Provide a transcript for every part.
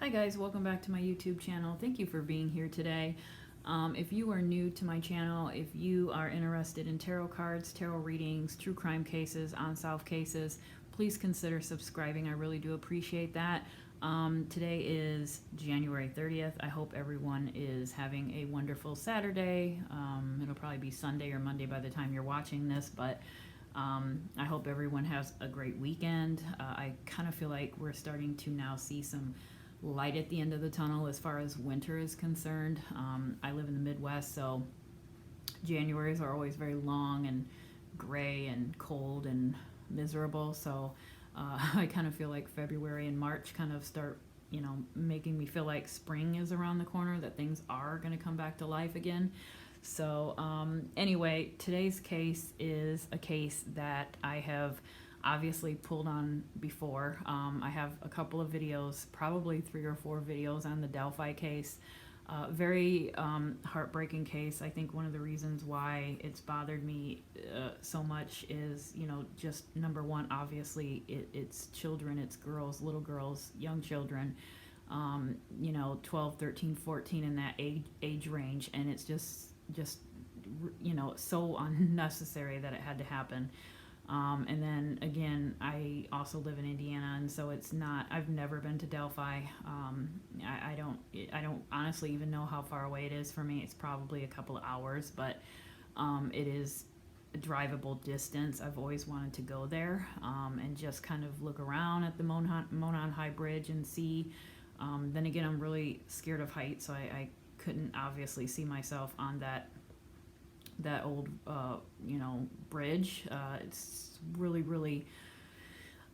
Hi guys, welcome back to my YouTube channel. Thank you for being here today. If you are new to my channel, if you are interested in tarot cards, tarot readings, true crime cases, unsolved cases, please consider subscribing. I really do appreciate that. Today is January 30th. I hope everyone is having a wonderful Saturday. It'll probably be Sunday or Monday by the time you're watching this, but I hope everyone has a great weekend. I kind of feel like we're starting to now see some light at the end of the tunnel as far as winter is concerned. I live in the Midwest, so Januaries are always very long and gray and cold and miserable. So I kind of feel like February and March kind of start, making me feel like spring is around the corner, that things are going to come back to life again. So anyway, today's case is a case that I have obviously pulled on before. I have a couple of videos, probably 3 or 4 videos on the Delphi case. Very heartbreaking case. I think one of the reasons why it's bothered me so much is, just number one, obviously it's children, it's girls, little girls, young children, 12, 13, 14 in that age range, and it's just so unnecessary that it had to happen. And then again, I also live in Indiana, and so it's not, I've never been to Delphi. I don't honestly even know how far away it is for me. It's probably a couple of hours, but it is a drivable distance. I've always wanted to go there and just kind of look around at the Monon High Bridge and see. Then again, I'm really scared of heights, so I couldn't obviously see myself on that old bridge. It's really,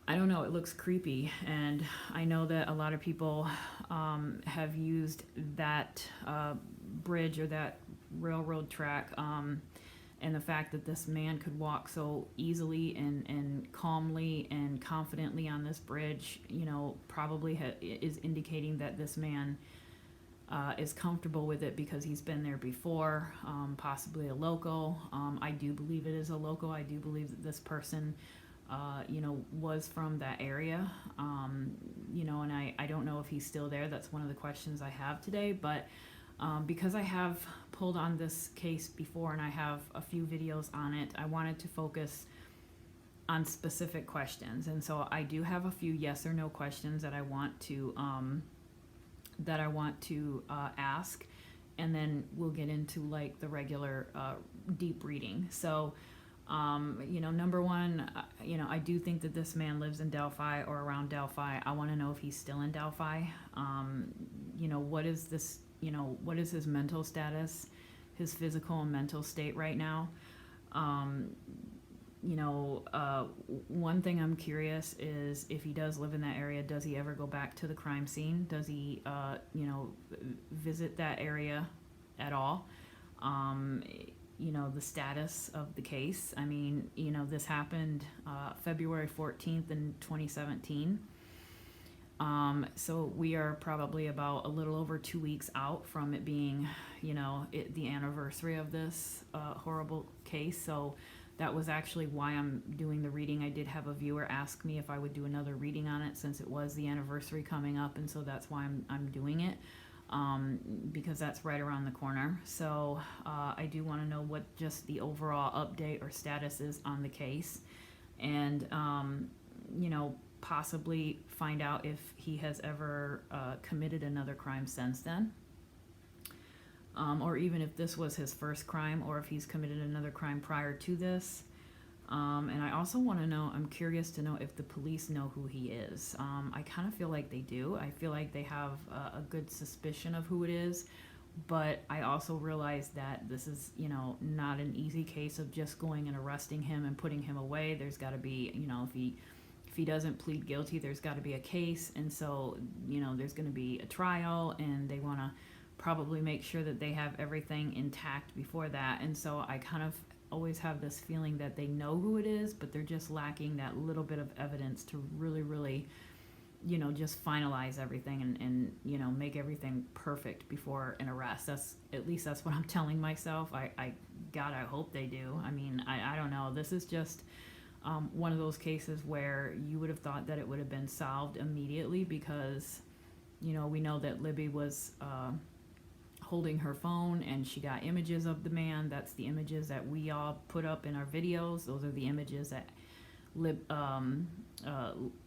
I don't know, it looks creepy, and I know that a lot of people have used that bridge or that railroad track, and the fact that this man could walk so easily and calmly and confidently on this bridge, probably is indicating that this man is comfortable with it because he's been there before, possibly a local. I do believe it is a local. I do believe that this person, was from that area, and I don't know if he's still there. That's one of the questions I have today, but because I have pulled on this case before and I have a few videos on it, I wanted to focus on specific questions. And so I do have a few yes or no questions that I want to ask, and then we'll get into like the regular deep reading. So number one, I do think that this man lives in Delphi or around Delphi. I want to know if he's still in Delphi. What is this, what is his mental status, his physical and mental state right now? One thing I'm curious is if he does live in that area, does he ever go back to the crime scene? Does he, visit that area at all? The status of the case. I mean, this happened February 14th in 2017. So we are probably about a little over 2 weeks out from it being, the anniversary of this horrible case. So that was actually why I'm doing the reading. I did have a viewer ask me if I would do another reading on it since it was the anniversary coming up, and so that's why I'm doing it, because that's right around the corner. So I do want to know what just the overall update or status is on the case, and possibly find out if he has ever committed another crime since then. Or even if this was his first crime, or if he's committed another crime prior to this. And I also want to know, I'm curious to know if the police know who he is. I kind of feel like they do. I feel like they have a good suspicion of who it is, but I also realize that this is, not an easy case of just going and arresting him and putting him away. There's got to be, if he doesn't plead guilty, there's got to be a case, and so, there's going to be a trial, and they want to probably make sure that they have everything intact before that. And so I kind of always have this feeling that they know who it is, but they're just lacking that little bit of evidence to really, just finalize everything and make everything perfect before an arrest. At least that's what I'm telling myself. I hope they do. I mean, I don't know. This is just one of those cases where you would have thought that it would have been solved immediately because we know that Libby was holding her phone and she got images of the man. That's the images that we all put up in our videos. Those are the images that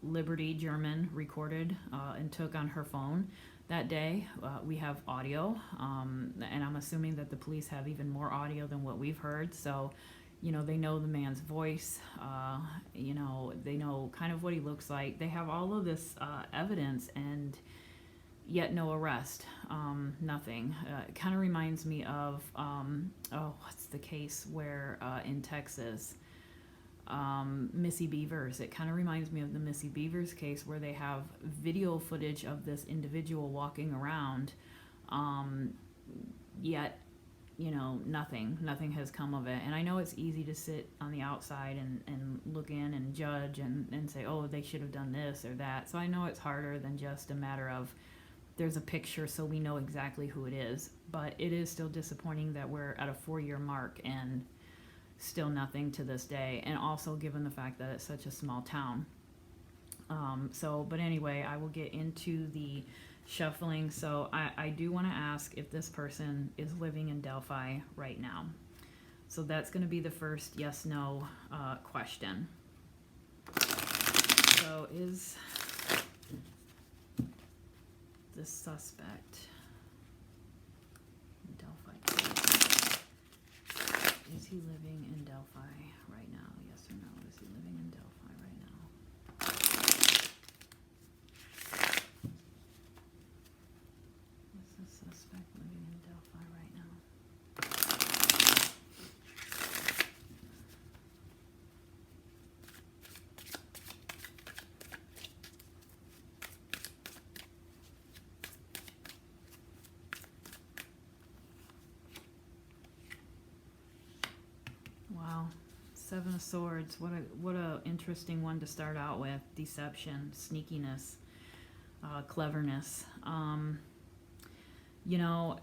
Liberty German recorded and took on her phone that day. We have audio, and I'm assuming that the police have even more audio than what we've heard. So, they know the man's voice. They know kind of what he looks like. They have all of this evidence, and yet no arrest. Nothing. It kind of reminds me of, what's the case where in Texas, Missy Beavers. It kind of reminds me of the Missy Beavers case where they have video footage of this individual walking around, yet, nothing has come of it. And I know it's easy to sit on the outside and look in and judge and say, oh, they should have done this or that. So I know it's harder than just a matter of there's a picture so we know exactly who it is. But it is still disappointing that we're at a 4-year mark and still nothing to this day, and also given the fact that it's such a small town. But anyway, I will get into the shuffling. So I do want to ask if this person is living in Delphi right now. So that's going to be the first yes/no question. So is the suspect in Delphi? Is he living in Delphi right now? Yes or no? Is he living in Delphi right now? Is the suspect living in Delphi right now? Wow, 7 of Swords. What a interesting one to start out with. Deception, sneakiness, cleverness.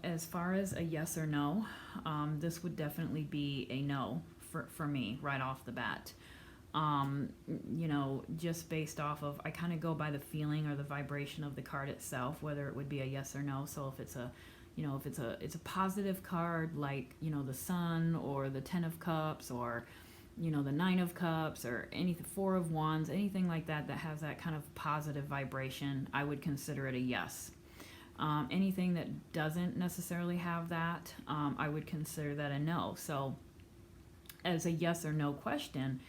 As far as a yes or no, this would definitely be a no for me right off the bat. Just based off of, I kind of go by the feeling or the vibration of the card itself, whether it would be a yes or no. So if it's a it's a positive card, like, the Sun or the 10 of Cups or, the 9 of Cups or anything, 4 of Wands, anything like that has that kind of positive vibration, I would consider it a yes. Anything that doesn't necessarily have that, I would consider that a no. So as a yes or no question,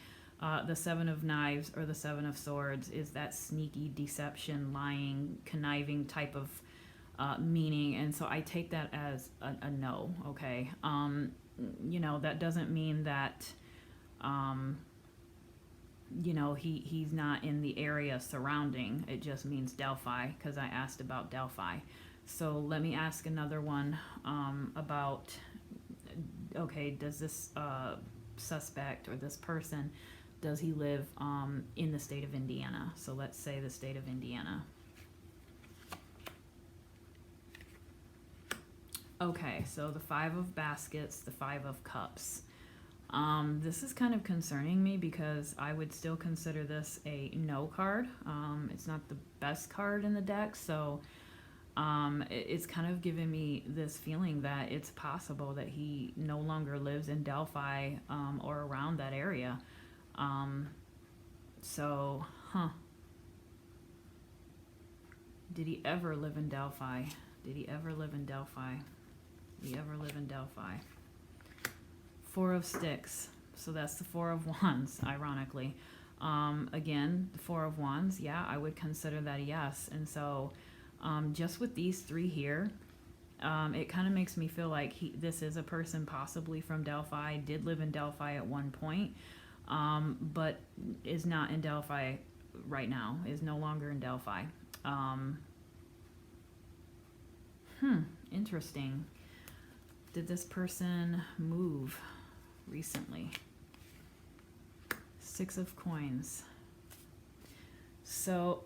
the 7 of Knives or the 7 of Swords is that sneaky deception, lying, conniving type of meaning, and so I take that as a no. Okay, that doesn't mean that he's not in the area surrounding. It just means Delphi, because I asked about Delphi. So let me ask another one about, okay, does this suspect or this person, does he live in the state of Indiana? So let's say the state of Indiana. Okay, so the 5 of Baskets, the 5 of Cups. This is kind of concerning me because I would still consider this a no card. It's not the best card in the deck, so it's kind of giving me this feeling that it's possible that he no longer lives in Delphi or around that area. Did he ever live in Delphi? Did he ever live in Delphi? Did he ever live in Delphi? 4 of Sticks. So that's the 4 of Wands, ironically. Again, the 4 of Wands, yeah, I would consider that a yes. And so just with these 3 here, it kind of makes me feel like this is a person possibly from Delphi, did live in Delphi at one point, but is not in Delphi right now, is no longer in Delphi. Interesting. Did this person move recently? 6 of Coins. So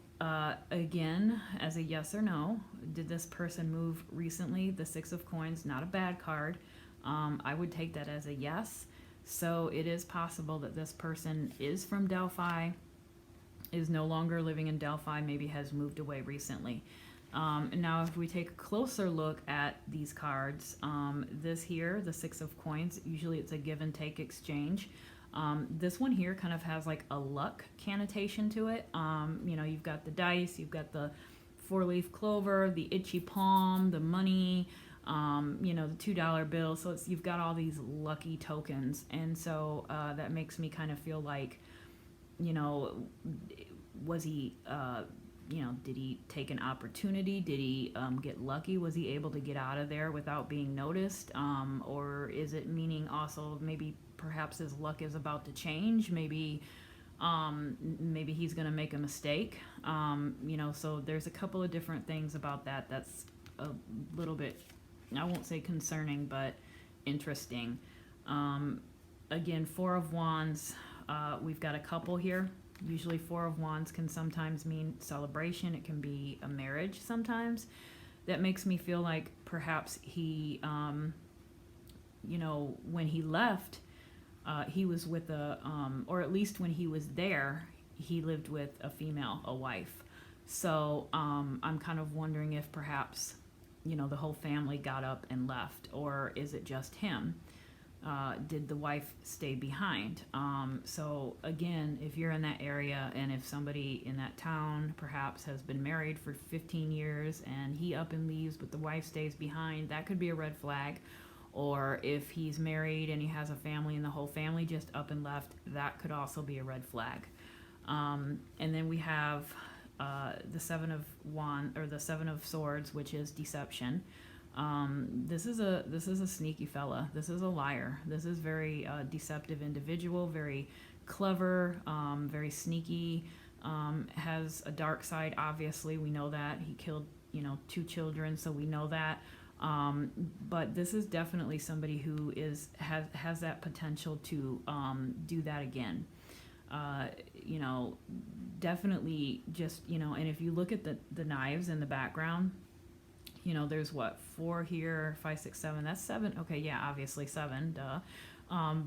again, as a yes or no, did this person move recently? The 6 of Coins, not a bad card. I would take that as a yes. So it is possible that this person is from Delphi, is no longer living in Delphi, maybe has moved away recently. Now, if we take a closer look at these cards, this here, the Six of Coins, usually it's a give and take exchange. This one here kind of has like a luck connotation to it. You know, you've got the dice, you've got the four-leaf clover, the itchy palm, the money, you know, the $2 bill. So you've got all these lucky tokens. And so that makes me kind of feel like, you know, was he, you know, did he take an opportunity? Did he get lucky? Was he able to get out of there without being noticed? Or is it meaning also maybe perhaps his luck is about to change? Maybe maybe he's going to make a mistake. You know, so there's a couple of different things about that that's a little bit, I won't say concerning, but interesting. Again, Four of Wands, we've got a couple here. Usually Four of Wands can sometimes mean celebration. It can be a marriage sometimes. That makes me feel like perhaps he, you know, when he left, he was with a, or at least when he was there, he lived with a female, a wife. So I'm kind of wondering if perhaps, you know, the whole family got up and left, or is it just him? Did the wife stay behind? So again, if you're in that area and if somebody in that town perhaps has been married for 15 years and he up and leaves but the wife stays behind, that could be a red flag. Or if he's married and he has a family and the whole family just up and left, that could also be a red flag. And then we have the Seven of Swords, which is deception. This is a sneaky fella. This is a liar. This is very deceptive individual, very clever, very sneaky, has a dark side. Obviously, we know that he killed, you know, 2 children, so we know that. But this is definitely somebody who has that potential to do that again. You know, definitely just, you know, and if you look at the knives in the background, you know, there's what, 4 here, 5, 6, 7, that's 7. Okay, yeah, obviously 7, duh.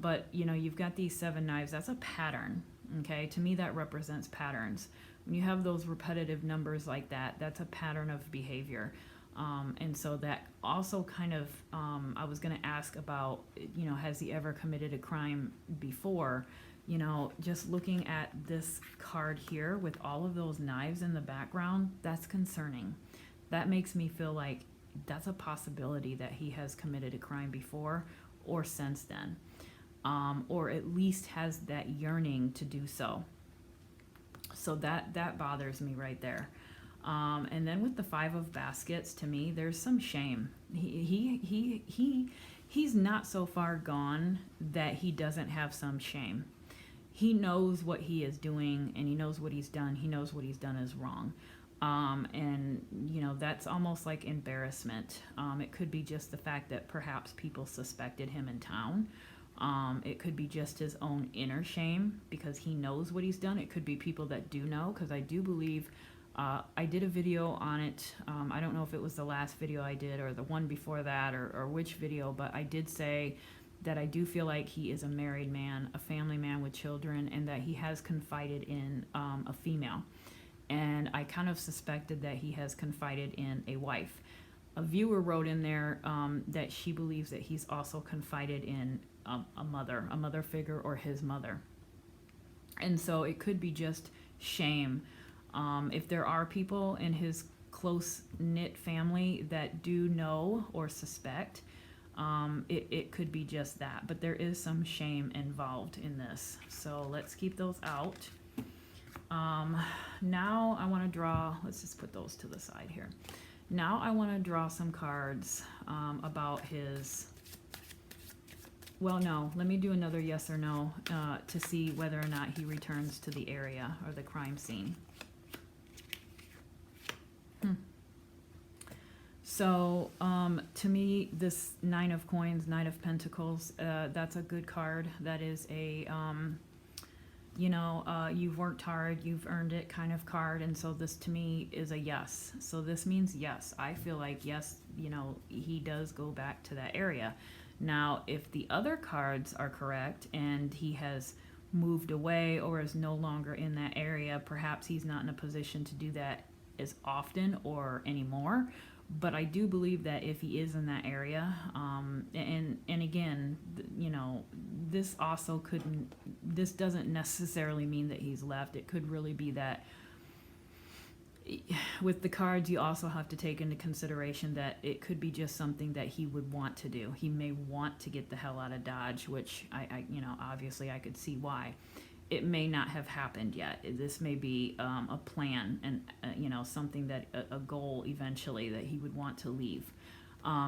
But, you know, you've got these 7 knives. That's a pattern, okay? To me, that represents patterns. When you have those repetitive numbers like that, that's a pattern of behavior. And so that also kind of, I was going to ask about, you know, has he ever committed a crime before? You know, just looking at this card here with all of those knives in the background, that's concerning. That makes me feel like that's a possibility that he has committed a crime before or since then, or at least has that yearning to do so. So that bothers me right there. And then with the 5 of Baskets, to me, there's some shame. He's not so far gone that he doesn't have some shame. He knows what he is doing, and he knows what he's done. He knows what he's done is wrong. And, you know, that's almost like embarrassment. It could be just the fact that perhaps people suspected him in town. It could be just his own inner shame because he knows what he's done. It could be people that do know, because I do believe I did a video on it. I don't know if it was the last video I did or the one before that or which video, but I did say that I do feel like he is a married man, a family man with children, and that he has confided in a female. And I kind of suspected that he has confided in a wife. A viewer wrote in there that she believes that he's also confided in a mother figure, or his mother. And so it could be just shame. If there are people in his close-knit family that do know or suspect, it could be just that. But there is some shame involved in this. So let's keep those out. Now I want to draw, let's just put those to the side here. Now I want to draw some cards about his, well, no, let me do another yes or no to see whether or not he returns to the area or the crime scene. So to me, this 9 of Coins, 9 of Pentacles, that's a good card. That is a, you know, you've worked hard, you've earned it kind of card. And so this to me is a yes. So this means yes. I feel like yes, you know, he does go back to that area. Now, if the other cards are correct and he has moved away or is no longer in that area, perhaps he's not in a position to do that as often or anymore. But I do believe that if he is in that area, and again, this also couldn't. This doesn't necessarily mean that he's left. It could really be that with the cards, you also have to take into consideration that it could be just something that he would want to do. He may want to get the hell out of Dodge, which I obviously I could see why. It may not have happened yet. This may be a plan and something that a goal eventually that he would want to leave.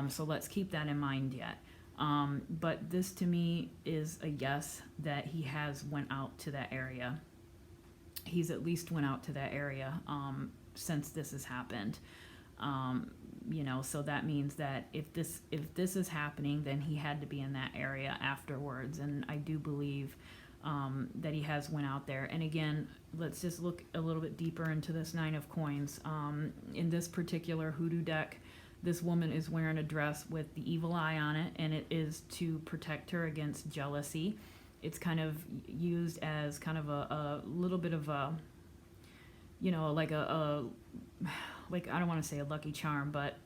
So let's keep that in mind yet. But this to me is a yes that he has went out to that area. He's at least went out to that area since this has happened. So that means that if this is happening, then he had to be in that area afterwards. And I do believe that he has went out there. And again, let's just look a little bit deeper into this Nine of Coins. In this particular hoodoo deck, this woman is wearing a dress with the evil eye on it, and it is to protect her against jealousy. It's kind of used as kind of a little bit of a, like like I don't want to say a lucky charm, but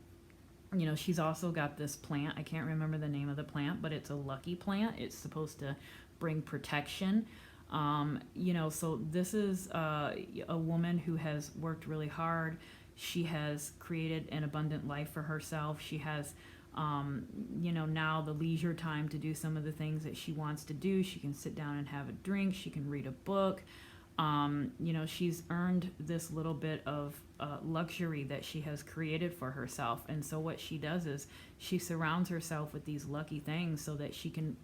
she's also got this plant. I can't remember the name of the plant, but it's a lucky plant. It's supposed to bring protection. So this is a woman who has worked really hard. She has created an abundant life for herself. She has now the leisure time to do some of the things that she wants to do. She can sit down and have a drink. She can read a book. She's earned this little bit of luxury that she has created for herself. And so what she does is she surrounds herself with these lucky things so that she can,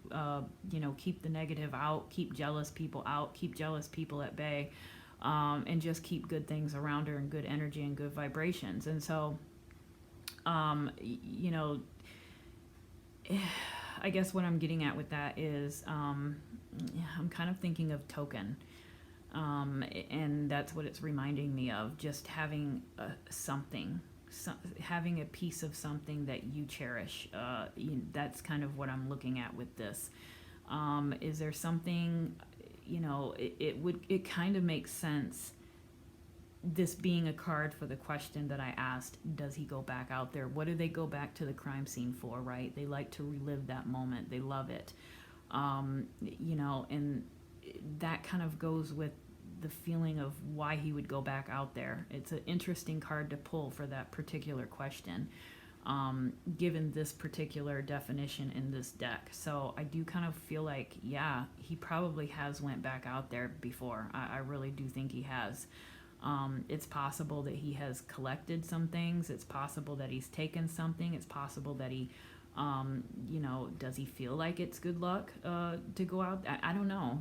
keep the negative out, keep jealous people out, keep jealous people at bay, and just keep good things around her and good energy and good vibrations. And so, I guess what I'm getting at with that is I'm kind of thinking of token. And that's what it's reminding me of, just having having a piece of something that you cherish. That's kind of what I'm looking at with this. Is there something, it kind of makes sense, this being a card for the question that I asked, does he go back out there? What do they go back to the crime scene for, right? They like to relive that moment. They love it. And that kind of goes with the feeling of why he would go back out there. It's an interesting card to pull for that particular question, given this particular definition in this deck. So I do kind of feel like, yeah, he probably has went back out there before. I really do think he has. It's possible that he has collected some things. It's possible that he's taken something. It's possible that he does he feel like it's good luck to go out? I don't know.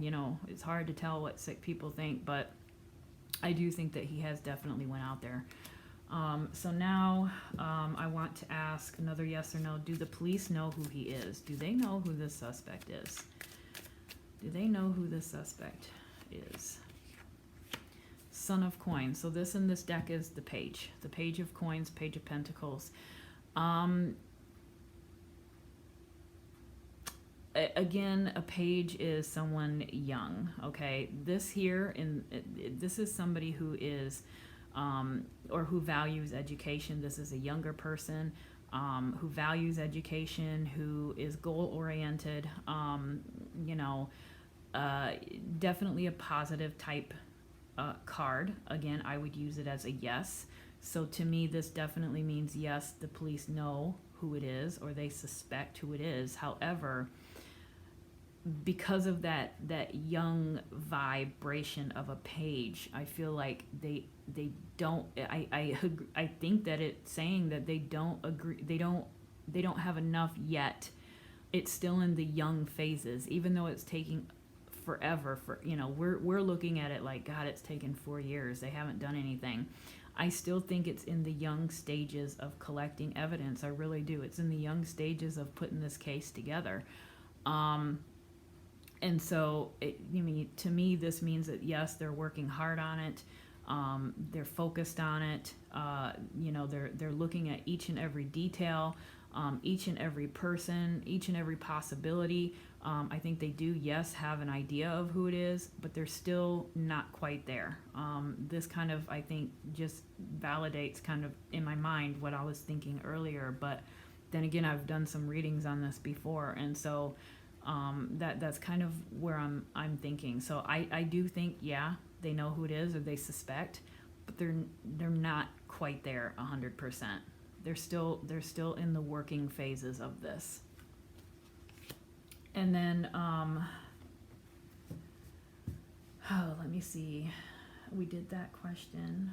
It's hard to tell what sick people think, but I do think that he has definitely went out there. So now I want to ask another yes or no. Do the police know who he is? Do they know who this suspect is? Do they know who this suspect is? Son of Coins. So this in this deck is the Page. The Page of Coins, Page of Pentacles. Again, a page is someone young, okay? This here, this is somebody who is, or who values education. This is a younger person who values education, who is goal-oriented, definitely a positive type card. Again, I would use it as a yes. So to me, this definitely means yes, the police know who it is, or they suspect who it is. However, because of that young vibration of a page, I feel like they don't. I think that it's saying that they don't agree. They don't have enough yet. It's still in the young phases, even though it's taking forever. We're looking at it like, God, it's taken 4 years. They haven't done anything. I still think it's in the young stages of collecting evidence. I really do. It's in the young stages of putting this case together. And so, to me, this means that, yes, they're working hard on it. They're focused on it. They're looking at each and every detail, each and every person, each and every possibility. I think they do, yes, have an idea of who it is, but they're still not quite there. This kind of, I think, just validates kind of in my mind what I was thinking earlier. But then again, I've done some readings on this before, and so that's kind of where I'm thinking. So I do think, yeah, they know who it is or they suspect, but they're not quite there 100%. They're still in the working phases of this. And then let me see. We did that question.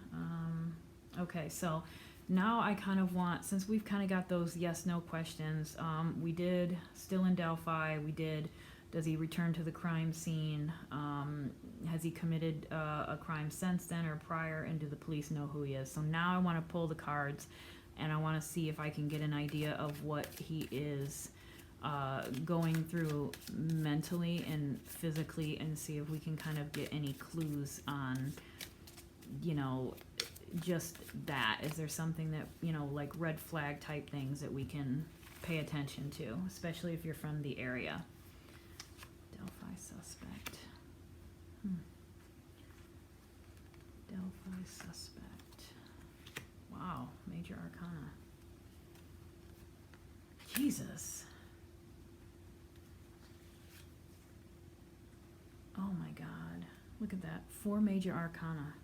Okay, so now I kind of want, since we've kind of got those yes/no questions, we did still in Delphi. We did, does he return to the crime scene? Has he committed a crime since then or prior? And do the police know who he is? So now I want to pull the cards, and I want to see if I can get an idea of what he is going through mentally and physically, and see if we can kind of get any clues on, just that. Is there something that, like red flag type things that we can pay attention to, especially if you're from the area? Delphi suspect. Delphi suspect. Wow, major arcana. Jesus. Oh my God. Look at that. 4 major arcana.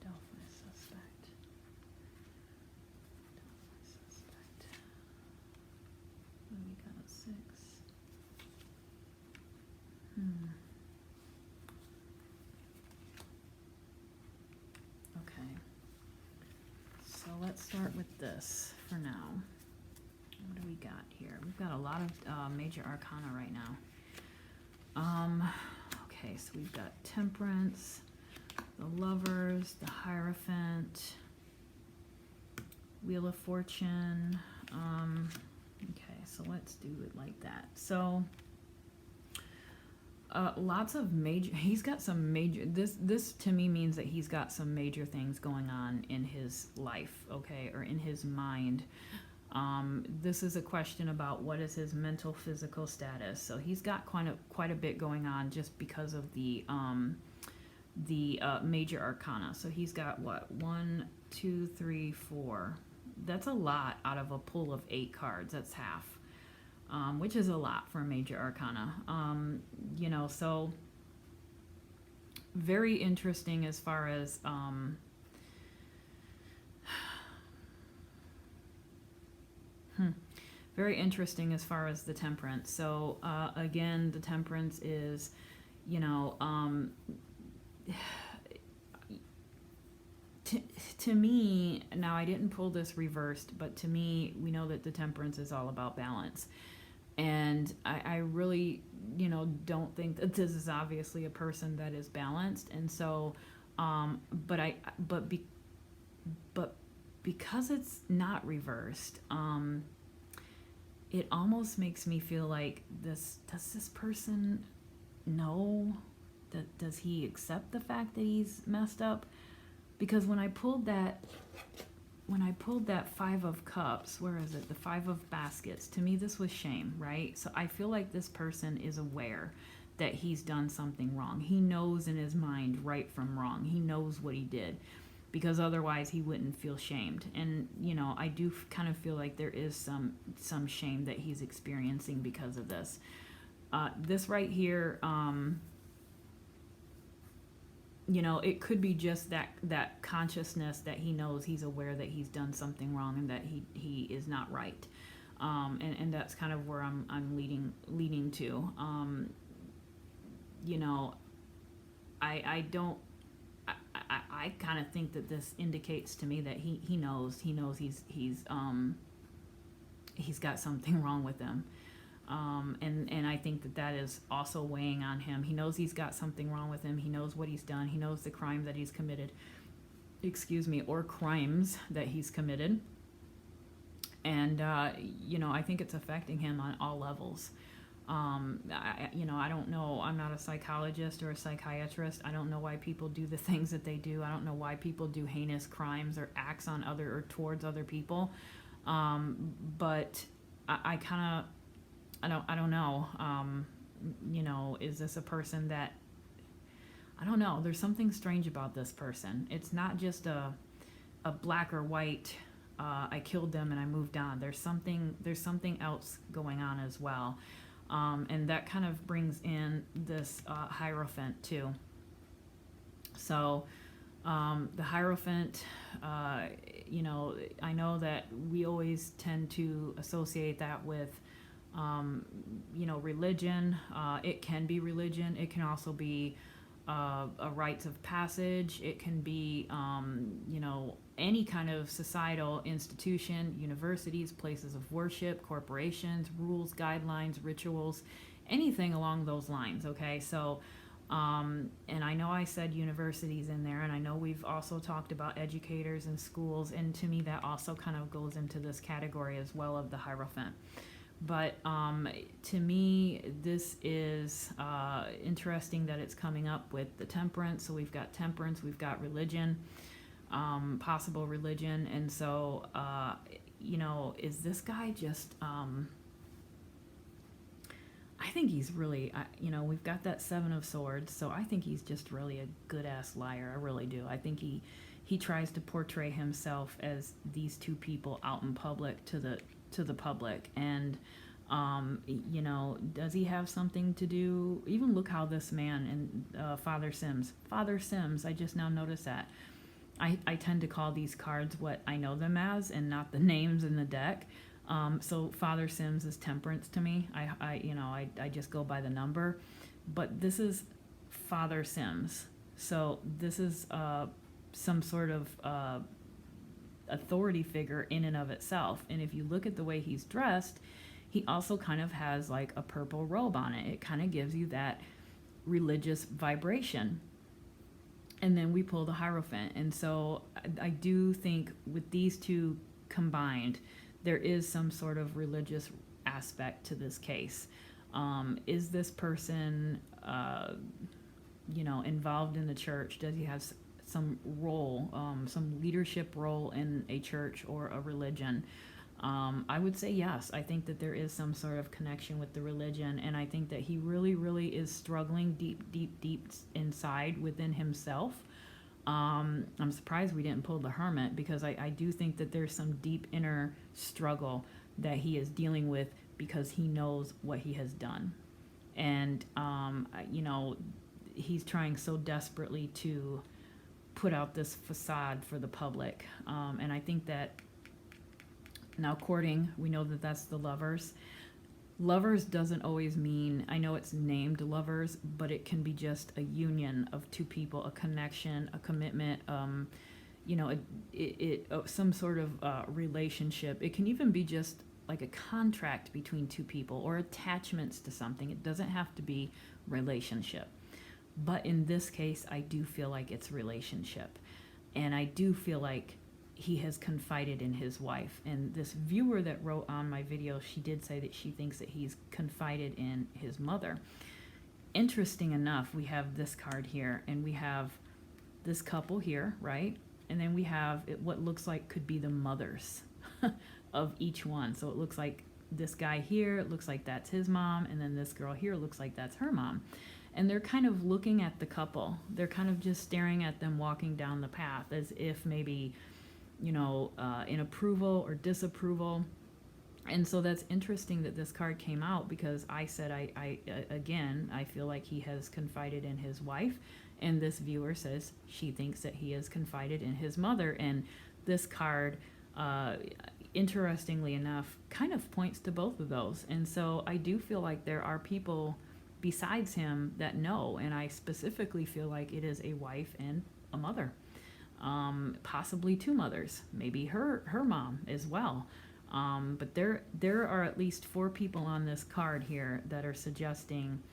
Delphi suspect. Delphi suspect. Then we got a 6. Okay. So let's start with this for now. What do we got here? We've got a lot of major arcana right now. Okay, so we've got Temperance, the Lovers, the Hierophant, Wheel of Fortune. Okay, so let's do it like that. So lots of major, he's got some major, this to me means that he's got some major things going on in his life, okay, or in his mind. This is a question about what is his mental, physical status. So he's got quite a bit going on just because of the major arcana. So he's got what? 1, 2, 3, 4. That's a lot out of a pool of 8 cards. That's half, which is a lot for a major arcana. So very interesting as far as very interesting as far as the Temperance. So again, the Temperance is, to me, now I didn't pull this reversed, but to me, we know that the Temperance is all about balance. And I really, don't think that this is obviously a person that is balanced. And so, but because it's not reversed, it almost makes me feel like does this person know that, does he accept the fact that he's messed up? Because when I pulled that 5 of Cups, where is it? The 5 of Baskets, to me this was shame, right? So I feel like this person is aware that he's done something wrong. He knows in his mind right from wrong. He knows what he did, because otherwise he wouldn't feel shamed. And I do kind of feel like there is some shame that he's experiencing because of this. This right here, it could be just that consciousness that he knows, he's aware that he's done something wrong and that he is not right. And that's kind of where I'm leading to. I kind of think that this indicates to me that he knows he's got something wrong with him. And I think that is also weighing on him. He knows he's got something wrong with him. He knows what he's done. He knows the crime that he's committed, or crimes that he's committed. And, I think it's affecting him on all levels. I don't know. I'm not a psychologist or a psychiatrist. I don't know why people do the things that they do. I don't know why people do heinous crimes or acts on other or towards other people. But I kind of, I don't know. Is this a person that, I don't know. There's something strange about this person. It's not just a black or white, I killed them and I moved on. There's something else going on as well. And that kind of brings in this Hierophant too. So the Hierophant, I know that we always tend to associate that with, religion. It can be religion. It can also be a rites of passage. It can be, any kind of societal institution, universities, places of worship, corporations, rules, guidelines, rituals, anything along those lines, okay? So, and I know I said universities in there, and I know we've also talked about educators and schools, and to me that also kind of goes into this category as well of the Hierophant. But to me, this is interesting that it's coming up with the temperance. So we've got temperance, we've got religion, possible religion. And so, is this guy just, I think he's really, we've got that Seven of Swords. So I think he's just really a good ass liar. I really do. I think he tries to portray himself as these two people out in public to the public. And does he have something to do? Even look how this man and Father Sims, I just now noticed that I tend to call these cards what I know them as and not the names in the deck. So Father Sims is temperance to me. I just go by the number, but this is Father Sims. So this is some sort of authority figure in and of itself. And if you look at the way he's dressed, he also kind of has like a purple robe on it. It kind of gives you that religious vibration. And then we pull the Hierophant. And so I do think with these two combined, there is some sort of religious aspect to this case. Is this person, involved in the church? Does he have some role, some leadership role in a church or a religion? I would say yes. I think that there is some sort of connection with the religion, and I think that he really, really is struggling deep inside within himself. I'm surprised we didn't pull the Hermit, because I do think that there's some deep inner struggle that he is dealing with because he knows what he has done. And, he's trying so desperately to put out this facade for the public. And I think that now courting, we know that that's the Lovers. Lovers doesn't always mean, I know it's named lovers, but it can be just a union of two people, a connection, a commitment, some sort of relationship. It can even be just like a contract between two people or attachments to something. It doesn't have to be relationship. But in this case, I do feel like it's relationship. And I do feel like he has confided in his wife. And this viewer that wrote on my video, she did say that she thinks that he's confided in his mother. Interesting enough, we have this card here, and we have this couple here, right? And then we have what looks like could be the mothers of each one. So it looks like this guy here, it looks like that's his mom, and then this girl here looks like that's her mom. And they're kind of looking at the couple. They're kind of just staring at them walking down the path as if maybe, in approval or disapproval. And so that's interesting that this card came out, because I said, I feel like he has confided in his wife. And this viewer says she thinks that he has confided in his mother. And this card, interestingly enough, kind of points to both of those. And so I do feel like there are people besides him that know, and I specifically feel like it is a wife and a mother, possibly two mothers, maybe her mom as well. But there are at least 4 people on this card here that are suggesting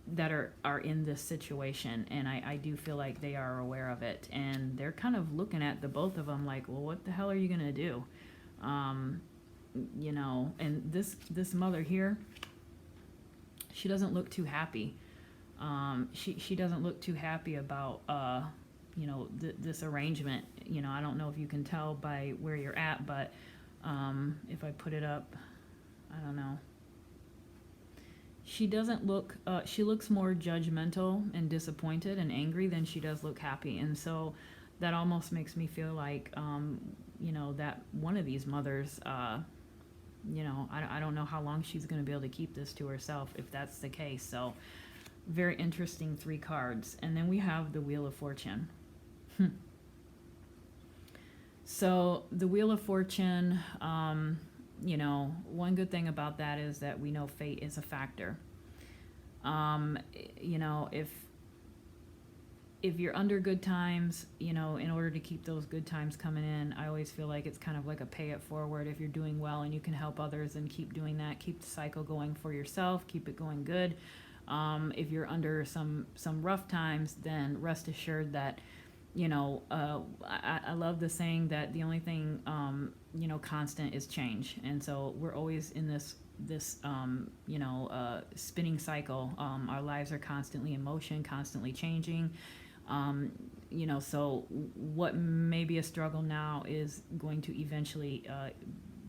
that are in this situation, and I do feel like they are aware of it, and they're kind of looking at the both of them like, well, what the hell are you gonna do? And this mother here, she doesn't look too happy. She doesn't look too happy about this arrangement. I don't know if you can tell by where you're at, but if I put it up, I don't know. She doesn't look, she looks more judgmental and disappointed and angry than she does look happy. And so that almost makes me feel like, that one of these mothers, I don't know how long she's going to be able to keep this to herself if that's the case. So very interesting 3 cards. And then we have the Wheel of Fortune. So the Wheel of Fortune, one good thing about that is that we know fate is a factor. If you're under good times, in order to keep those good times coming in, I always feel like it's kind of like a pay it forward. If you're doing well and you can help others, and keep doing that, keep the cycle going for yourself, keep it going good. If you're under some rough times, then rest assured that, I love the saying that the only thing, constant is change. And so we're always in this spinning cycle. Our lives are constantly in motion, constantly changing. So what may be a struggle now is going to eventually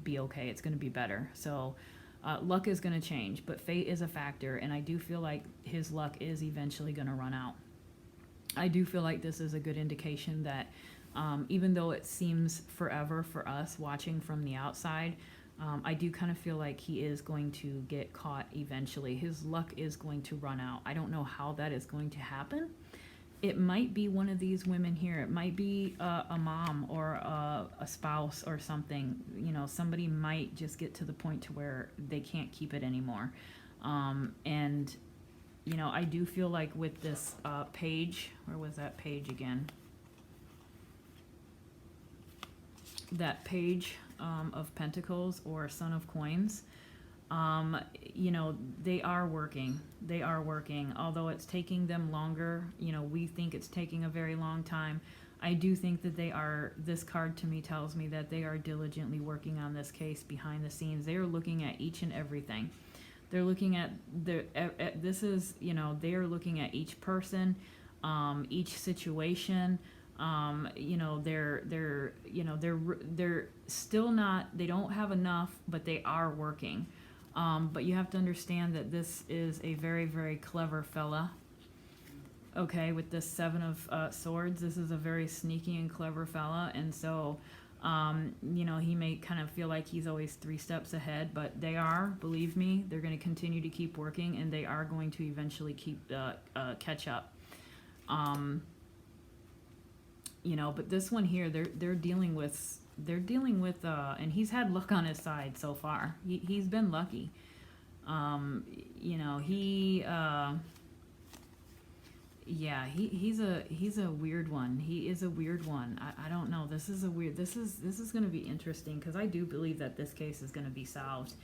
be okay. It's going to be better. So luck is going to change, but fate is a factor. And I do feel like his luck is eventually going to run out. I do feel like this is a good indication that even though it seems forever for us watching from the outside, I do kind of feel like he is going to get caught eventually. His luck is going to run out. I don't know how that is going to happen. It might be one of these women here. It might be a mom or a spouse or something. Somebody might just get to the point to where they can't keep it anymore. I do feel like with this page, where was that page again? That page of Pentacles or Son of Coins, they are working. They are working. Although it's taking them longer, we think it's taking a very long time. I do think that this card to me tells me that they are diligently working on this case behind the scenes. They are looking at each and everything. They're looking at they are looking at each person, each situation. They're still not, they don't have enough, but they are working. But you have to understand that this is a very, very clever fella. Okay, with this 7 of Swords, this is a very sneaky and clever fella. And so, he may kind of feel like he's always 3 steps ahead, but they are, believe me, they're going to continue to keep working, and they are going to eventually catch up. But this one here, they're dealing with, and he's had luck on his side so far. He's been lucky. He's a weird one. He is a weird one. I don't know. This is going to be interesting, because I do believe that this case is going to be solved.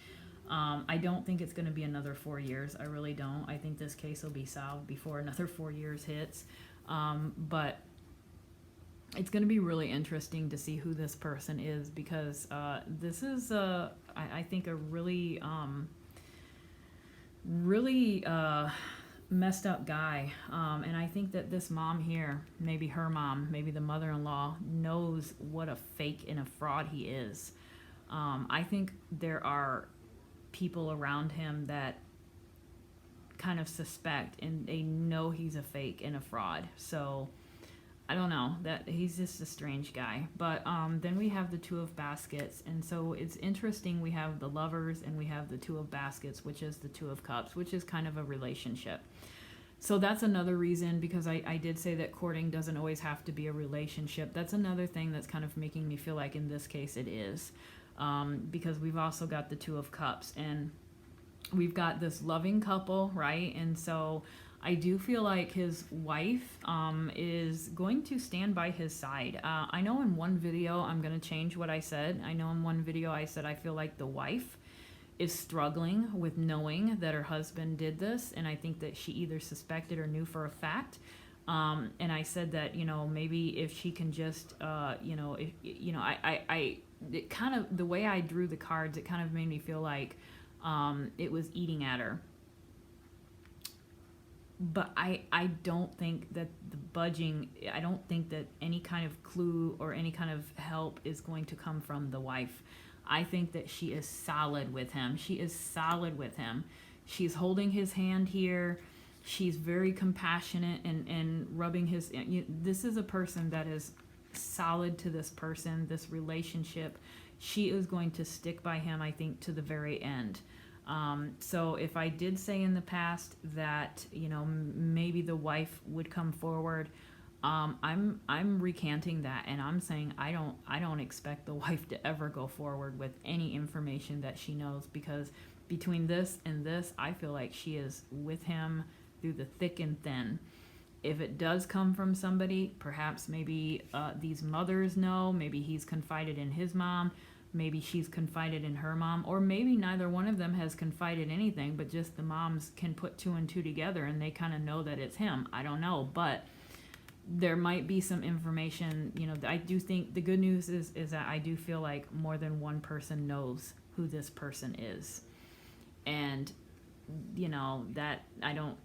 I don't think it's going to be another 4 years. I really don't. I think this case will be solved before another 4 years hits. But it's going to be really interesting to see who this person is, because this is, I think, a really messed up guy. And I think that this mom here, maybe her mom, maybe the mother-in-law, knows what a fake and a fraud he is. I think there are people around him that kind of suspect, and they know he's a fake and a fraud. So I don't know, that he's just a strange guy. But then we have the 2 of Baskets, and so it's interesting. We have the Lovers and we have the 2 of Baskets, which is the 2 of Cups, which is kind of a relationship. So that's another reason, because I did say that courting doesn't always have to be a relationship. That's another thing that's kind of making me feel like in this case it is, because we've also got the 2 of Cups, and we've got this loving couple, right? And so I do feel like his wife is going to stand by his side. I know in one video, I'm going to change what I said. I know in one video I said I feel like the wife is struggling with knowing that her husband did this, and I think that she either suspected or knew for a fact. And I said that, maybe if she can just, it kind of, the way I drew the cards, it kind of made me feel like it was eating at her. but I don't think that the budging, I don't think that any kind of clue or any kind of help is going to come from the wife. I think that she is solid with him. She is solid with him. She's holding his hand here. She's very compassionate and rubbing his. This is a person that is solid to this person, this relationship. She is going to stick by him, I think, to the very end. So if I did say in the past that, maybe the wife would come forward, I'm recanting that, and I'm saying I don't expect the wife to ever go forward with any information that she knows, because between this and this, I feel like she is with him through the thick and thin. If it does come from somebody, perhaps maybe these mothers know, maybe he's confided in his mom, maybe she's confided in her mom, or maybe neither one of them has confided anything, but just the moms can put two and two together and they kind of know that it's him. I don't know, but there might be some information. I do think the good news is that I do feel like more than one person knows who this person is. And, that I don't,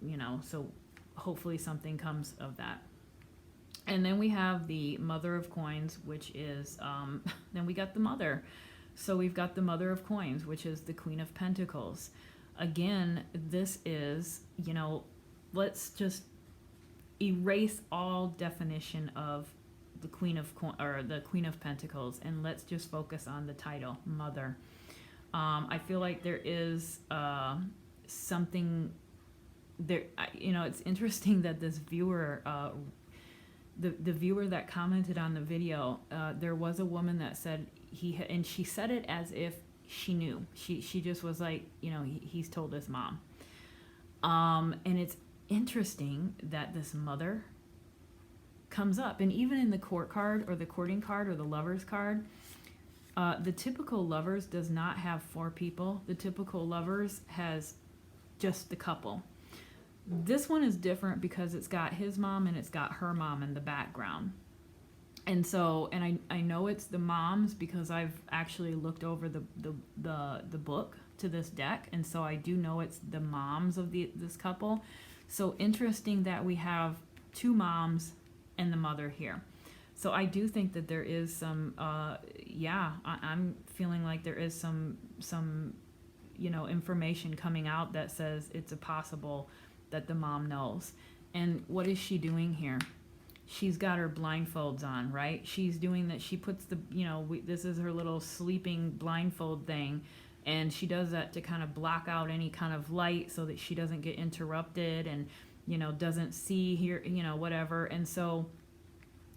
so hopefully something comes of that. And then we have the Mother of Coins, which is, then we got the Mother. So we've got the Mother of Coins, which is the Queen of Pentacles. Again, this is, let's just erase all definition of the Queen of the Queen of Pentacles, and let's just focus on the title, Mother. I feel like there is something there. It's interesting that this viewer, the viewer that commented on the video, there was a woman that said and she said it as if she knew. She just was like, he's told his mom. And it's interesting that this Mother comes up, and even in the court card or the courting card or the Lovers card, the typical Lovers does not have 4 people. The typical Lovers has just the couple. This one is different because it's got his mom and it's got her mom in the background. And so, and I know it's the moms because I've actually looked over the book to this deck, and so I do know it's the moms of this couple. So interesting that we have 2 moms and the Mother here. So I do think that there is some, I'm feeling like there is some information coming out that says it's a possible that the mom knows. And what is she doing here? She's got her blindfolds on, right? She's doing that. She puts the, this is her little sleeping blindfold thing. And she does that to kind of block out any kind of light so that she doesn't get interrupted and, doesn't see, hear, whatever. And so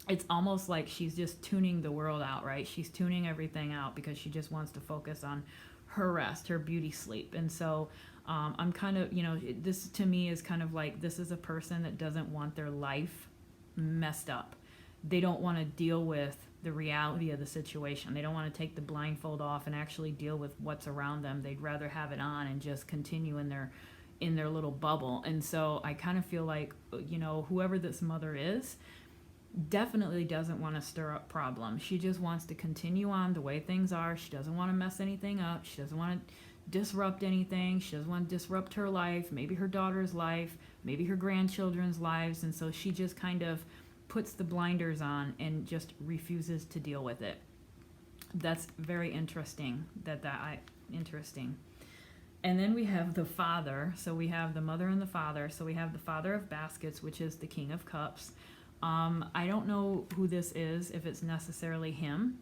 it's almost like she's just tuning the world out, right? She's tuning everything out because she just wants to focus on her rest, her beauty sleep. And so I'm kind of, this to me is kind of like, this is a person that doesn't want their life messed up. They don't want to deal with the reality of the situation. They don't want to take the blindfold off and actually deal with what's around them. They'd rather have it on and just continue in their little bubble. And so I kind of feel like, whoever this Mother is definitely doesn't want to stir up problems. She just wants to continue on the way things are. She doesn't want to mess anything up. She doesn't want to disrupt anything. She doesn't want to disrupt her life, maybe her daughter's life, maybe her grandchildren's lives. And so she just kind of puts the blinders on and just refuses to deal with it. That's very interesting. Interesting. And then we have the Father. So we have the Mother and the Father. So we have the Father of Baskets, which is the King of Cups. I don't know who this is, if it's necessarily him.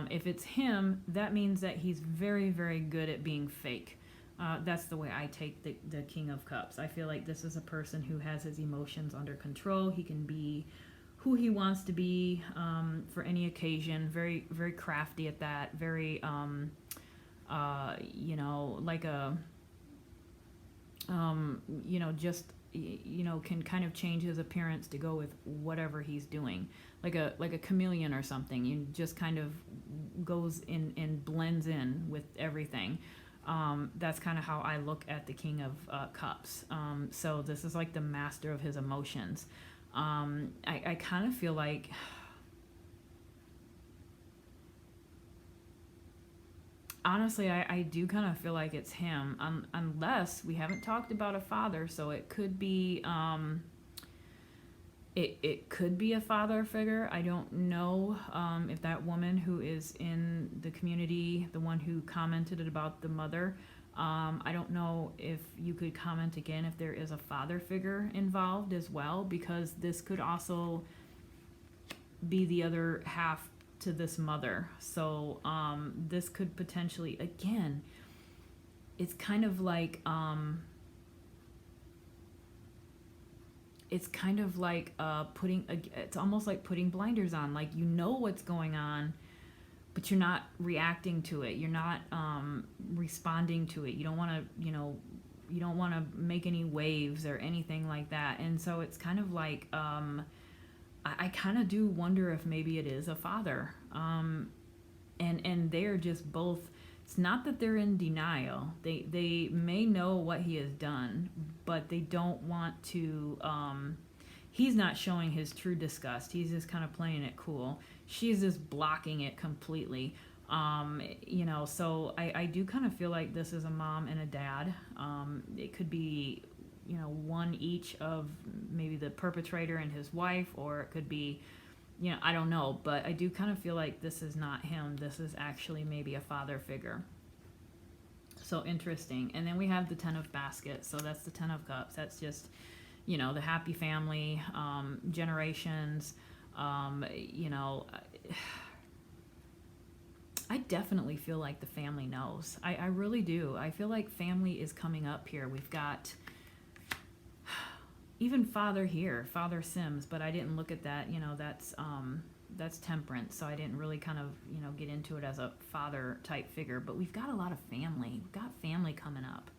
If it's him, that means that he's very, very good at being fake. That's the way I take the King of Cups. I feel like this is a person who has his emotions under control. He can be who he wants to be for any occasion. Very, very crafty at that. Very, like a, can kind of change his appearance to go with whatever he's doing, like a chameleon or something. You just kind of goes in and blends in with everything. That's kind of how I look at the King of Cups. So this is like the master of his emotions. I kind of feel like honestly, I do kind of feel like it's him, unless we haven't talked about a father, so it could be it could be a father figure. I don't know if that woman who is in the community, the one who commented about the mother, I don't know if you could comment again if there is a father figure involved as well, because this could also be the other half to this mother. So this could potentially, again, it's kind of like it's almost like putting blinders on. Like, you know what's going on, but you're not reacting to it. You're not responding to it. You don't want to, you don't want to make any waves or anything like that. And so it's kind of like, I kind of do wonder if maybe it is a father. And they're just both, it's not that they're in denial. They may know what he has done, but they don't want to, he's not showing his true disgust. He's just kind of playing it cool. She's just blocking it completely. So I do kind of feel like this is a mom and a dad. It could be, one each of maybe the perpetrator and his wife, or it could be, I don't know, but I do kind of feel like this is not him. This is actually maybe a father figure. So interesting. And then we have the 10 of baskets. So that's the 10 of cups. That's just, the happy family, generations, I definitely feel like the family knows. I really do. I feel like family is coming up here. We've got even father here, Father Sims, but I didn't look at that. That's temperance, so I didn't really kind of, get into it as a father type figure. But we've got a lot of family. We've got family coming up.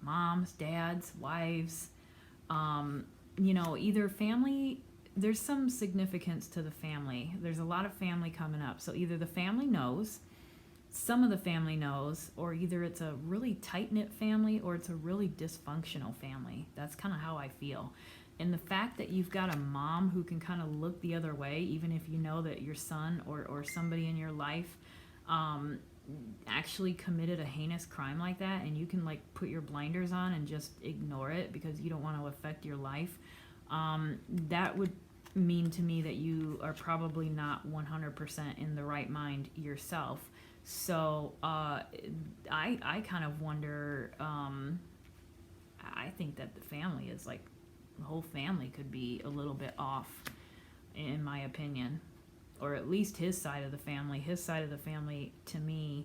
Moms, dads, wives, either family, there's some significance to the family. There's a lot of family coming up. So either the family knows, some of the family knows, or either it's a really tight-knit family or it's a really dysfunctional family. That's kind of how I feel. And the fact that you've got a mom who can kind of look the other way, even if you know that your son or somebody in your life actually committed a heinous crime like that, and you can like put your blinders on and just ignore it because you don't want to affect your life, that would mean to me that you are probably not 100% in the right mind yourself. So I kind of wonder, I think that the family is like, the whole family could be a little bit off, in my opinion, or at least his side of the family. His side of the family, to me,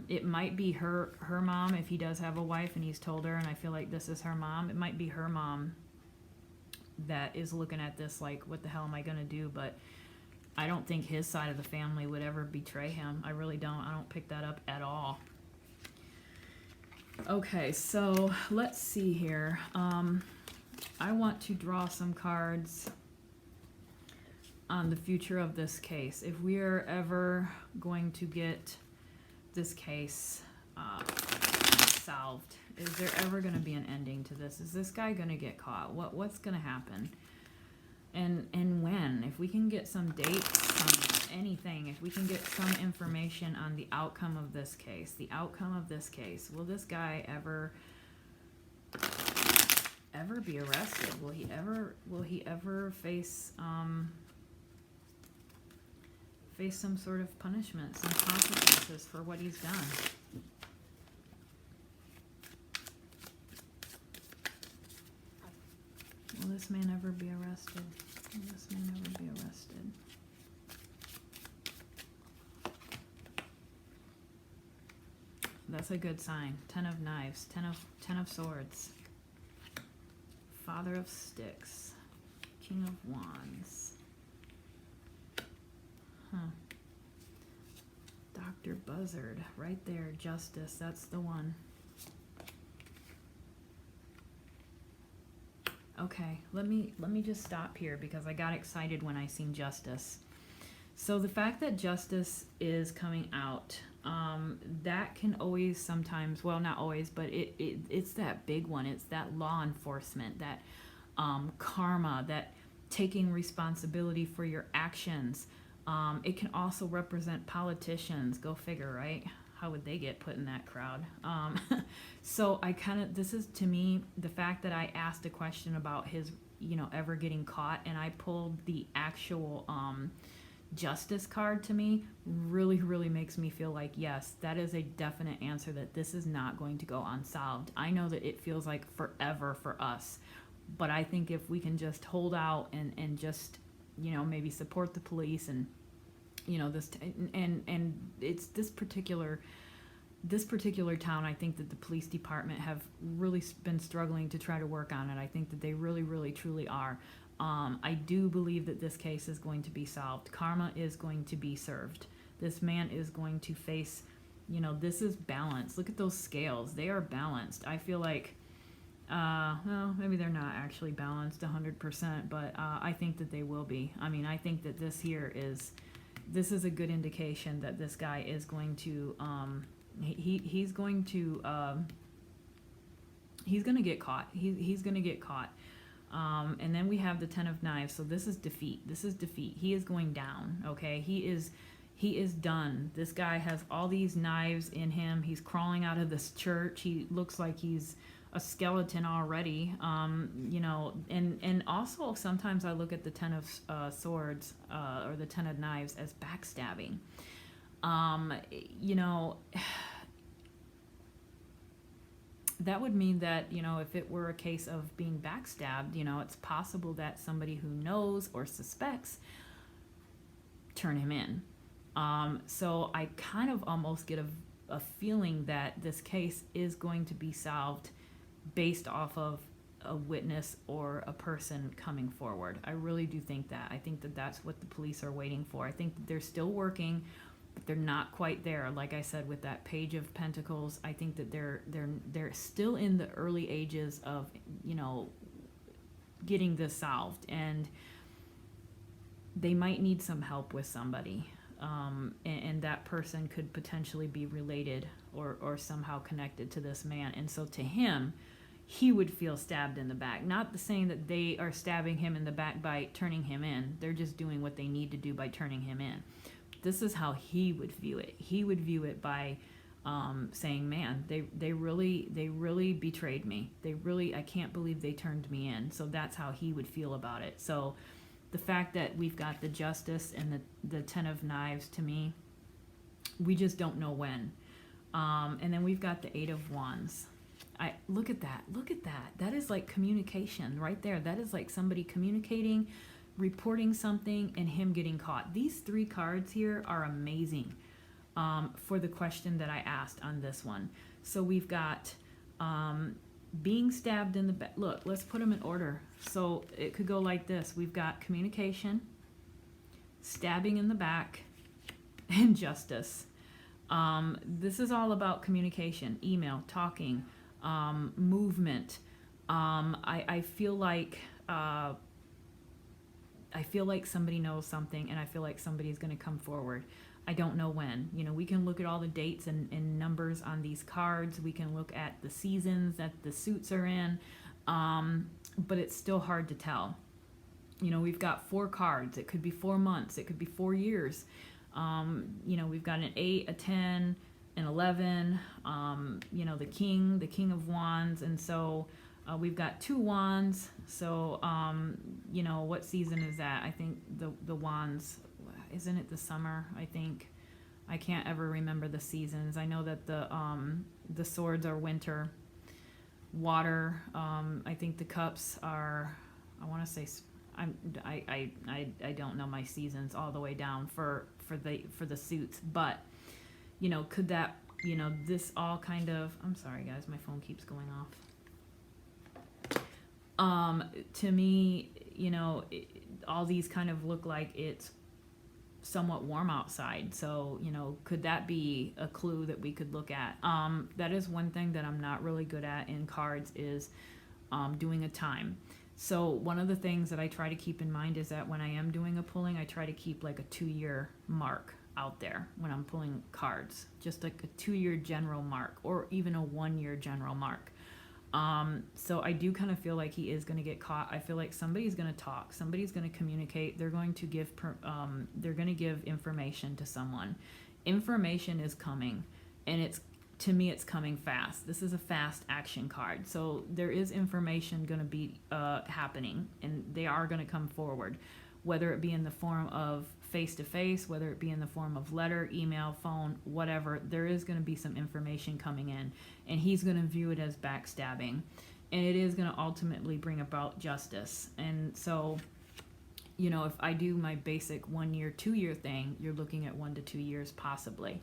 it might be her mom if he does have a wife and he's told her, and I feel like this is her mom. It might be her mom that is looking at this like, what the hell am I going to do? But I don't think his side of the family would ever betray him. I really don't. I don't pick that up at all. Okay, so let's see here. I want to draw some cards on the future of this case. If we are ever going to get this case solved, is there ever going to be an ending to this? Is this guy going to get caught? What's going to happen? And when? If we can get some dates, some anything, if we can get some information on the outcome of this case, will this guy ever be arrested? Will he ever face some sort of punishment, some consequences for what he's done? Will this man ever be arrested? That's a good sign. 10 of knives, 10 of swords, Father of sticks, King of wands. Dr. Buzzard, right there, justice, that's the one. Okay, let me just stop here because I got excited when I seen justice. So the fact that justice is coming out, that can always sometimes, well, not always, but it's that big one. It's that law enforcement, that karma, that taking responsibility for your actions. It can also represent politicians. Go figure, right? how would they get put in that crowd? So I kind of, this is to me, the fact that I asked a question about his, ever getting caught, and I pulled the actual justice card, to me really, really makes me feel like, yes, that is a definite answer, that this is not going to go unsolved. I know that it feels like forever for us, but I think if we can just hold out and just, maybe support the police and, and it's this particular town, I think that the police department have really been struggling to try to work on it. I think that they really, really, truly are. I do believe that this case is going to be solved. Karma is going to be served. This man is going to face, this is balanced. Look at those scales. They are balanced. I feel like, well, maybe they're not actually balanced 100%, but I think that they will be. I mean, I think that this is a good indication that this guy is going to, he's going to get caught. He's going to get caught. And then we have the 10 of knives. So this is defeat. He is going down. Okay. He is done. This guy has all these knives in him. He's crawling out of this church. He looks like he's a skeleton already. And also sometimes I look at the 10 of swords, or the 10 of knives as backstabbing. That would mean that, if it were a case of being backstabbed, it's possible that somebody who knows or suspects turn him in. So I kind of almost get a feeling that this case is going to be solved based off of a witness or a person coming forward. I really do think that. I think that that's what the police are waiting for. I think that they're still working, but they're not quite there. Like I said, with that Page of Pentacles, I think that they're still in the early ages of, getting this solved, and they might need some help with somebody. And that person could potentially be related or somehow connected to this man. And so to him, he would feel stabbed in the back. Not saying that they are stabbing him in the back by turning him in. They're just doing what they need to do by turning him in. This is how he would view it. He would view it by saying, man, they really betrayed me. I can't believe they turned me in. So that's how he would feel about it. So the fact that we've got the Justice and the 10 of Knives, to me, we just don't know when. And then we've got the 8 of Wands. Look at that. That is like communication right there. That is like somebody communicating, reporting something, and him getting caught. These 3 cards here are amazing for the question that I asked on this one. So we've got being stabbed in the back. Look, let's put them in order. So it could go like this. We've got communication, stabbing in the back, and justice. This is all about communication, email, talking, movement. I feel like somebody knows something, and I feel like somebody's going to come forward. I don't know when. We can look at all the dates and numbers on these cards. We can look at the seasons that the suits are in, but it's still hard to tell. We've got 4 cards. It could be 4 months. It could be 4 years. We've got an 8, a 10, an 11, the King of Wands. And so we've got 2 wands. So, what season is that? I think the wands, isn't it the summer? I think. I can't ever remember the seasons. I know that the swords are winter. Water, I think the cups are, I want to say, I don't know my seasons all the way down for the suits, but could that, this all kind of, I'm sorry guys, my phone keeps going off. To me, all these kind of look like it's somewhat warm outside. So, could that be a clue that we could look at? That is one thing that I'm not really good at in cards, is doing a time. So one of the things that I try to keep in mind is that when I am doing a pulling, I try to keep like a 2-year mark out there when I'm pulling cards, just like a 2-year general mark, or even a 1-year general mark. So I do kind of feel like he is going to get caught. I feel like somebody's going to talk, somebody's going to communicate. They're going to give information to someone. Information is coming. and to me, it's coming fast. This is a fast action card. So there is information going to be happening, and they are going to come forward, whether it be in the form of face-to-face, whether it be in the form of letter, email, phone, whatever. There is going to be some information coming in, and he's going to view it as backstabbing, and it is going to ultimately bring about justice. And so, you know, if I do my basic 1 year, 2 year thing, you're looking at 1 to 2 years possibly.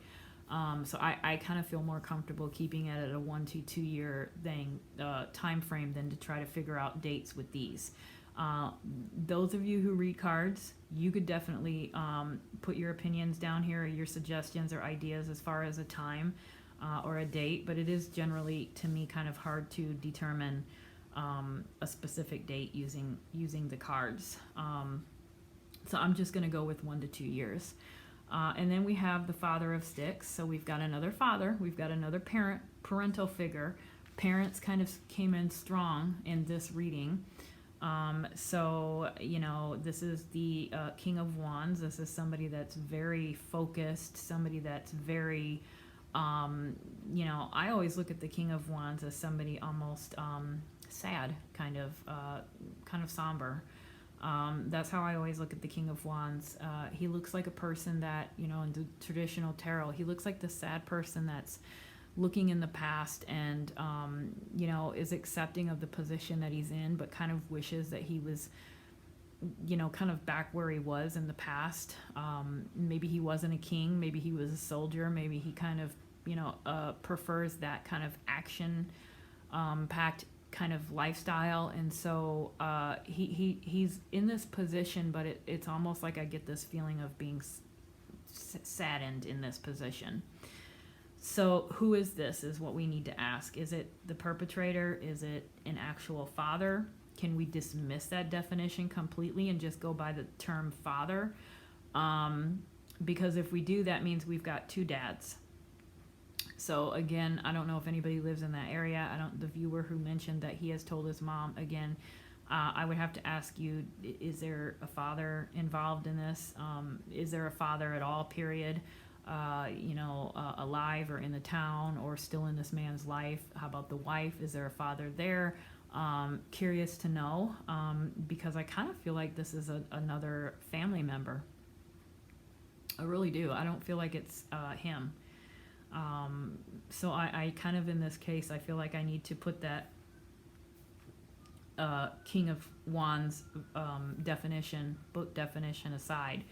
So I kind of feel more comfortable keeping it at a 1 to 2 year thing, time frame, than to try to figure out dates with these. Those of you who read cards, you could definitely put your opinions down here, or your suggestions or ideas as far as a time or a date, but it is generally, to me, kind of hard to determine a specific date using the cards. So I'm just going to go with 1 to 2 years. And then we have the Father of Sticks. So we've got another father. We've got another parental figure. Parents kind of came in strong in this reading. So, you know, this is the King of Wands. This is somebody that's very focused, somebody that's very, you know, I always look at the King of Wands as somebody almost sad, kind of somber. That's how I always look at the King of Wands. He looks like a person that, you know, in the traditional tarot, he looks like the sad person that's looking in the past and, you know, is accepting of the position that he's in, but kind of wishes that he was, you know, kind of back where he was in the past. Maybe he wasn't a king, maybe he was a soldier, maybe he kind of, you know, prefers that kind of action packed kind of lifestyle, and so he's in this position, but it's almost like I get this feeling of being saddened in this position. So who is this is what we need to ask. Is it the perpetrator? Is it an actual father? Can we dismiss that definition completely and just go by the term father? Because if we do, that means we've got two dads. So again, I don't know if anybody lives in that area. The viewer who mentioned that he has told his mom, again, I would have to ask you, is there a father involved in this? Is there a father at all, period? You know, alive or in the town or still in this man's life? How about the wife? Is there a father there? Curious to know, because I kind of feel like this is another family member. I really do. I don't feel like it's him. So I kind of, in this case, I feel like I need to put that King of Wands book definition aside,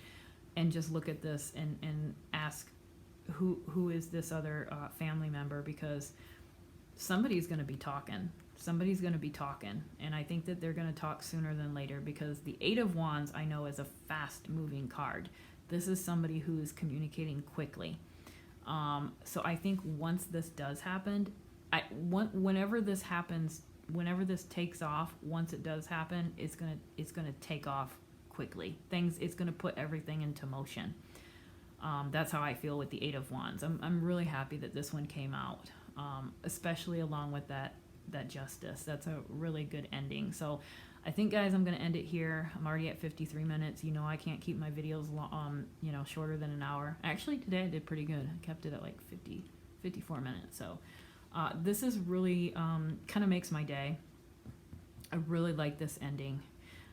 and just look at this and ask who is this other family member, because somebody's going to be talking. Somebody's going to be talking, and I think that they're going to talk sooner than later, because the Eight of Wands I know is a fast-moving card. This is somebody who is communicating quickly. So I think once this does happen, whenever this happens, whenever this takes off, once it does happen, it's gonna take off quickly. It's gonna put everything into motion. That's how I feel with the Eight of Wands. I'm really happy that this one came out, especially along with that justice. That's a really good ending. So I think, guys, I'm going to end it here. I'm already at 53 minutes. You know, I can't keep my videos you know, shorter than an hour. Actually, today I did pretty good. I kept it at like 54 minutes. So this is really kind of makes my day. I really like this ending.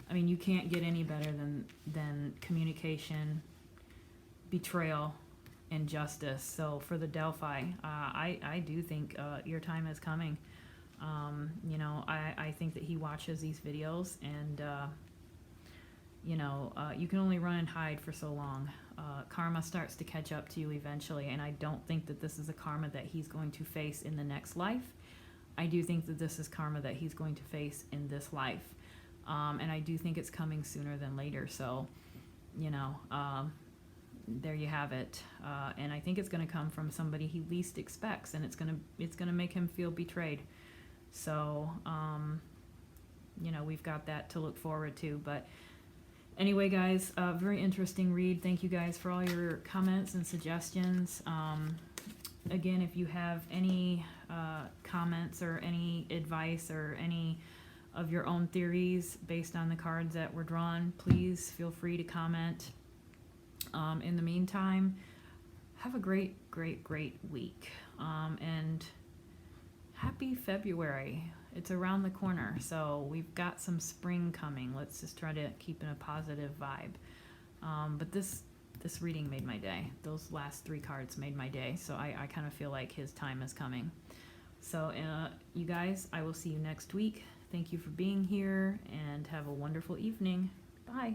I mean, you can't get any better than communication, betrayal, and justice. So for the Delphi, I do think your time is coming. You know, I think that he watches these videos, and you know, you can only run and hide for so long. Karma starts to catch up to you eventually, and I don't think that this is a karma that he's going to face in the next life. I do think that this is karma that he's going to face in this life, and I do think it's coming sooner than later. So, you know, there you have it, and I think it's going to come from somebody he least expects, and it's gonna make him feel betrayed. So, you know, we've got that to look forward to. But anyway, guys, very interesting read. Thank you guys for all your comments and suggestions. Again, if you have any comments or any advice or any of your own theories based on the cards that were drawn, please feel free to comment. In the meantime, have a great, great, great week. And happy February. It's around the corner, so we've got some spring coming. Let's just try to keep in a positive vibe. But this reading made my day. Those last 3 cards made my day, so I kind of feel like his time is coming. So you guys, I will see you next week. Thank you for being here, and have a wonderful evening. Bye.